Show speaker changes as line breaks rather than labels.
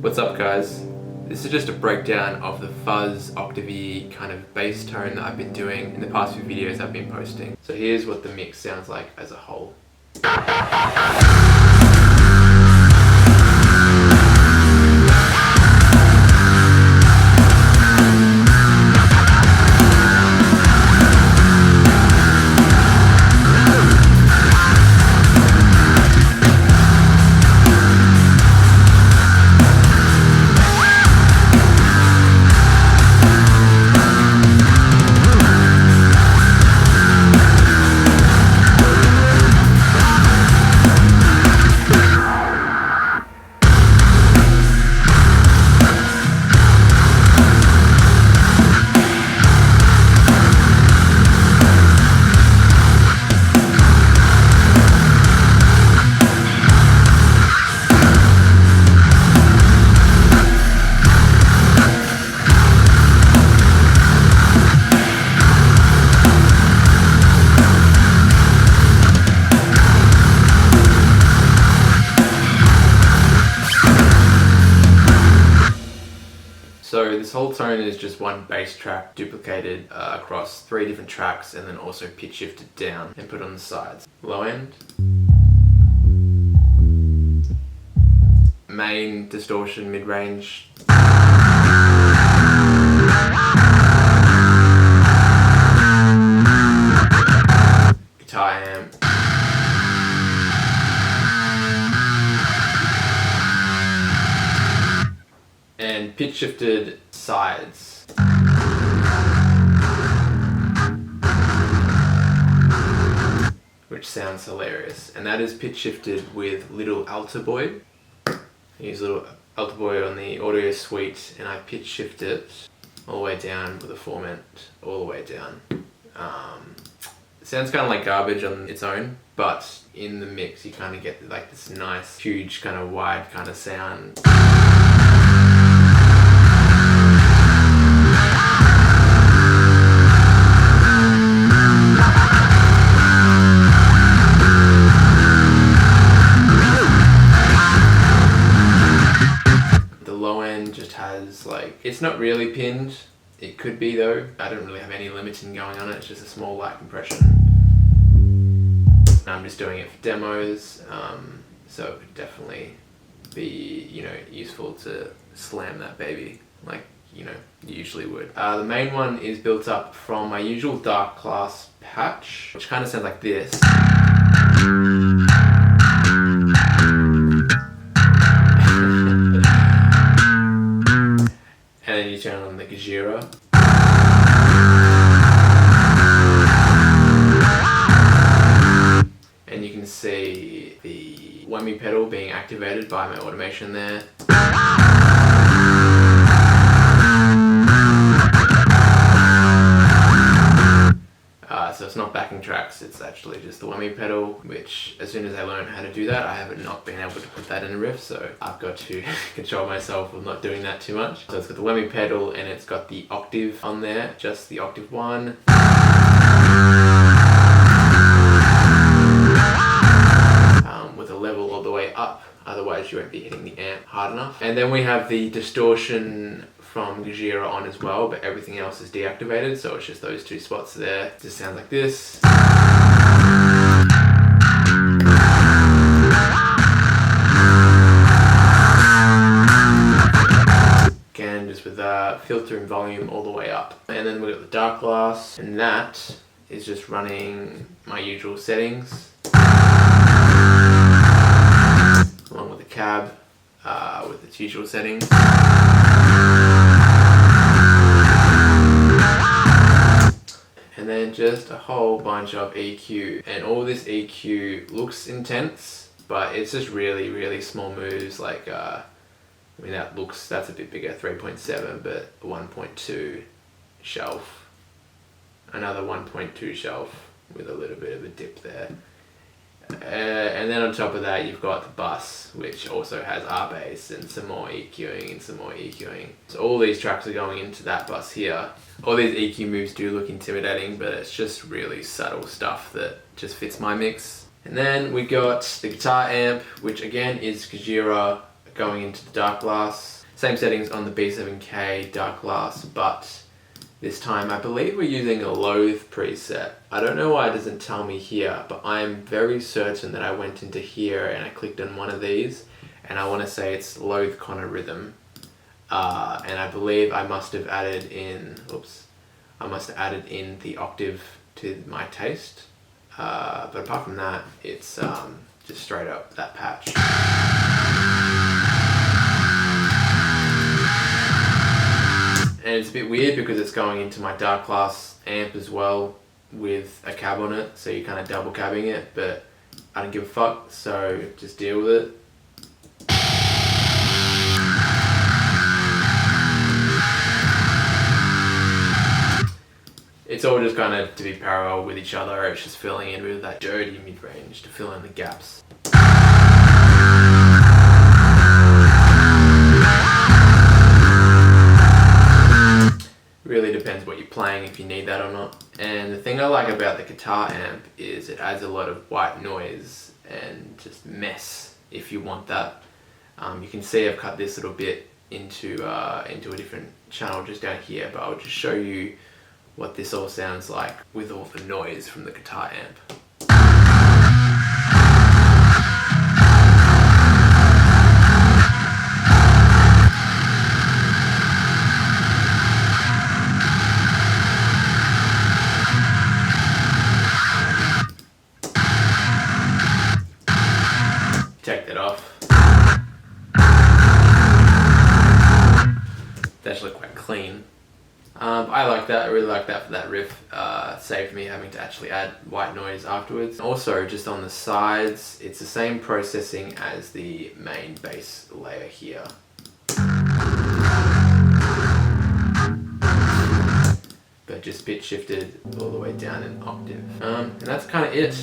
What's up guys? This is just a breakdown of the fuzz octavy kind of bass tone that I've been doing in the past few videos I've been posting. So here's what the mix sounds like as a whole. So this whole tone is just one bass track duplicated across 3 different tracks and then also pitch shifted down and put on the sides. Low end, main, distortion, mid-range, guitar amp, and pitch shifted sides. Which sounds hilarious. And that is pitch shifted with little alto boy. I use little alto boy on the audio suite and I pitch shift it all the way down with a formant all the way down. It sounds kind of like garbage on its own, but in the mix you kind of get like this nice, huge, kind of wide kind of sound. Just has like, it's not really pinned, it could be though. I don't really have any limiting going on it, it's just a small light compression. I'm just doing it for demos, so it would definitely be, you know, useful to slam that baby like, you know, you usually would. The main one is built up from my usual dark class patch, which kind of sounds like this. And then you turn on the Gajira. And you can see the whammy pedal being activated by my automation there. So it's not backing tracks, it's actually just the whammy pedal, which as soon as I learned how to do that, I haven't not been able to put that in a riff, so I've got to control myself with not doing that too much. So it's got the whammy pedal and it's got the octave on there, just the octave 1. With a level all the way up, otherwise you won't be hitting the amp hard enough. And then we have the distortion from Gajira on as well, but everything else is deactivated, so it's just those 2 spots there. It just sounds like this. Again, just with filter and volume all the way up. And then we've got the dark glass, and that is just running my usual settings. Along with the cab, with its usual settings. And then just a whole bunch of EQ, and all this EQ looks intense, but it's just really, really small moves. Like, I mean, that's a bit bigger, 3.7, but 1.2 shelf, another 1.2 shelf with a little bit of a dip there. And then on top of that you've got the bus, which also has R bass and some more EQing and some more EQing. So all these tracks are going into that bus here. All these EQ moves do look intimidating, but it's just really subtle stuff that just fits my mix. And then we got the guitar amp, which again is Gajira going into the dark glass. Same settings on the B7K dark glass, but this time I believe we're using a Loathe preset. I don't know why it doesn't tell me here, but I'm very certain that I went into here and I clicked on one of these, and I want to say it's Loathe Connor Rhythm. And I believe I must have added in, the octave to my taste. But apart from that, it's just straight up that patch. And it's a bit weird because it's going into my dark glass amp as well with a cab on it, so you're kind of double cabbing it, but I don't give a fuck, so just deal with it. It's all just kind of to be parallel with each other. It's just filling in with that dirty mid-range to fill in the gaps. Really depends what you're playing, if you need that or not. And the thing I like about the guitar amp is it adds a lot of white noise and just mess if you want that. You can see I've cut this little bit into a different channel just down here, but I'll just show you what this all sounds like with all the noise from the guitar amp. Take that off. It's actually quite clean. I like that. I really like that for that riff. Saved me having to actually add white noise afterwards. Also, just on the sides, it's the same processing as the main bass layer here. But just pitch shifted all the way down an octave. And that's kind of it.